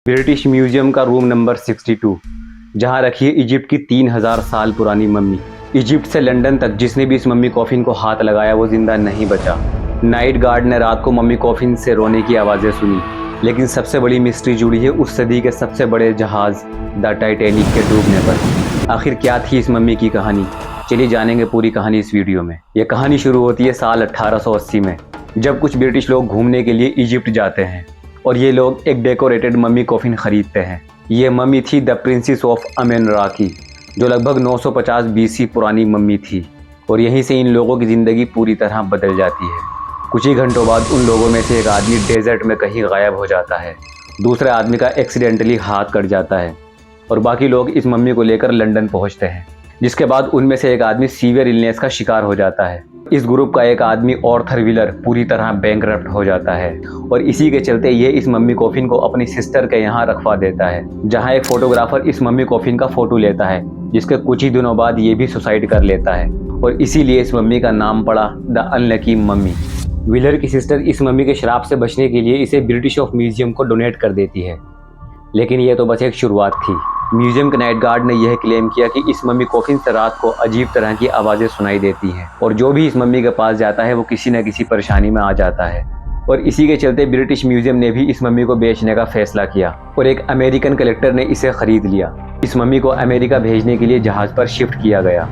British museum का room number 62, जहां रखी है इजिप्ट की 3000 साल पुरानी मम्मी। इजिप्ट से लंदन तक जिसने भी इस मम्मी कॉफिन को हाथ लगाया वो जिंदा नहीं बचा। नाइट गार्ड ने रात को मम्मी कॉफिन से रोने की आवाज़ें सुनी, लेकिन सबसे बड़ी मिस्ट्री जुड़ी है उस सदी के सबसे बड़े जहाज द टाइटैनिक के डूबने पर। आखिर क्या थी इस मम्मी की कहानी? चलिए जानेंगे पूरी कहानी इस वीडियो में। यह कहानी शुरू होती है साल 1880 में, जब कुछ ब्रिटिश लोग घूमने के लिए इजिप्ट जाते हैं और ये लोग एक डेकोरेटेड मम्मी कॉफिन खरीदते हैं। ये मम्मी थी द प्रिंसेस ऑफ अमेन-रा की, जो लगभग 950 बीसी पुरानी मम्मी थी, और यहीं से इन लोगों की ज़िंदगी पूरी तरह बदल जाती है। कुछ ही घंटों बाद उन लोगों में से एक आदमी डेजर्ट में कहीं गायब हो जाता है, दूसरे आदमी का एक्सीडेंटली हाथ कट जाता है और बाकी लोग इस मम्मी को लेकर लंदन पहुंचते हैं, जिसके बाद उनमें से एक आदमी सीवियर इलनेस का शिकार हो जाता है। इस ग्रुप का एक आदमी ऑर्थर व्हीलर पूरी तरह बैंकरप्ट हो जाता है और इसी के चलते ये इस मम्मी कॉफिन को अपनी सिस्टर के यहाँ रखवा देता है, जहाँ एक फोटोग्राफर इस मम्मी कॉफिन का फोटो लेता है, जिसके कुछ ही दिनों बाद ये भी सुसाइड कर लेता है और इसीलिए इस मम्मी का नाम पड़ा द अनलकी मम्मी। व्हीलर की सिस्टर इस मम्मी के श्राप से बचने के लिए इसे ब्रिटिश ऑफ म्यूजियम को डोनेट कर देती है, लेकिन ये तो बस एक शुरुआत थी। म्यूजियम के नाइट गार्ड ने यह क्लेम किया कि इस मम्मी कॉफिन से रात को अजीब तरह की आवाज़ें सुनाई देती हैं और जो भी इस मम्मी के पास जाता है वो किसी न किसी परेशानी में आ जाता है, और इसी के चलते ब्रिटिश म्यूजियम ने भी इस मम्मी को बेचने का फैसला किया और एक अमेरिकन कलेक्टर ने इसे खरीद लिया। इस मम्मी को अमेरिका भेजने के लिए जहाज़ पर शिफ्ट किया गया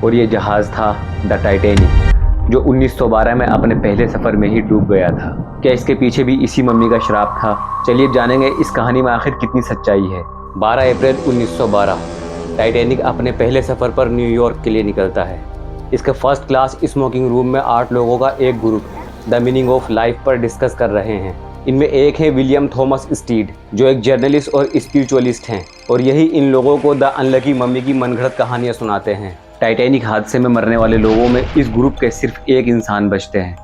और ये जहाज़ था द टाइटैनिक, जो 1912 में अपने पहले सफ़र में ही डूब गया था। क्या इसके पीछे भी इसी मम्मी का श्राप था? चलिए जानेंगे इस कहानी में आखिर कितनी सच्चाई है। 12 अप्रैल 1912 टाइटैनिक अपने पहले सफ़र पर न्यूयॉर्क के लिए निकलता है। इसके फर्स्ट क्लास स्मोकिंग रूम में 8 लोगों का एक group the meaning of life पर डिस्कस कर रहे हैं। इनमें एक है विलियम थॉमस स्टीड, जो एक जर्नलिस्ट और स्पिरिचुअलिस्ट हैं, और यही इन लोगों को द अनलकी मम्मी की मनगढ़ंत कहानियाँ सुनाते हैं। टाइटैनिक हादसे में मरने वाले लोगों में इस ग्रुप के सिर्फ एक इंसान बचते हैं,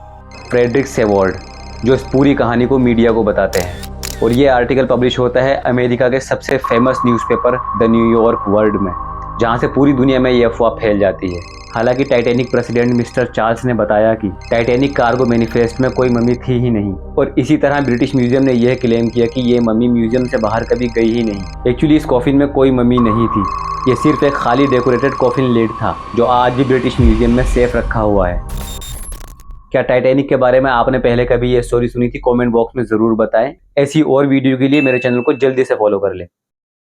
फ्रेडरिक सेवर्ड, जो इस पूरी कहानी को मीडिया को बताते हैं, और ये आर्टिकल पब्लिश होता है अमेरिका के सबसे famous newspaper the New York world में, जहाँ से पूरी दुनिया में ये अफवाह फैल जाती है। हालांकि टाइटैनिक प्रेसिडेंट मिस्टर चार्ल्स ने बताया कि टाइटैनिक कार्गो मैनिफेस्ट में कोई मम्मी थी ही नहीं, और इसी तरह ब्रिटिश म्यूजियम ने यह क्लेम किया कि ये मम्मी म्यूजियम से बाहर कभी गई ही नहीं। एक्चुअली इस कॉफिन में कोई मम्मी नहीं थी, ये सिर्फ एक खाली डेकोरेटेड कॉफिन लिड था, जो आज भी ब्रिटिश म्यूजियम में सेफ रखा हुआ है। क्या टाइटैनिक के बारे में आपने पहले कभी ये स्टोरी सुनी थी? कमेंट बॉक्स में ज़रूर बताएं। ऐसी और वीडियो के लिए मेरे चैनल को जल्दी से फॉलो कर लें।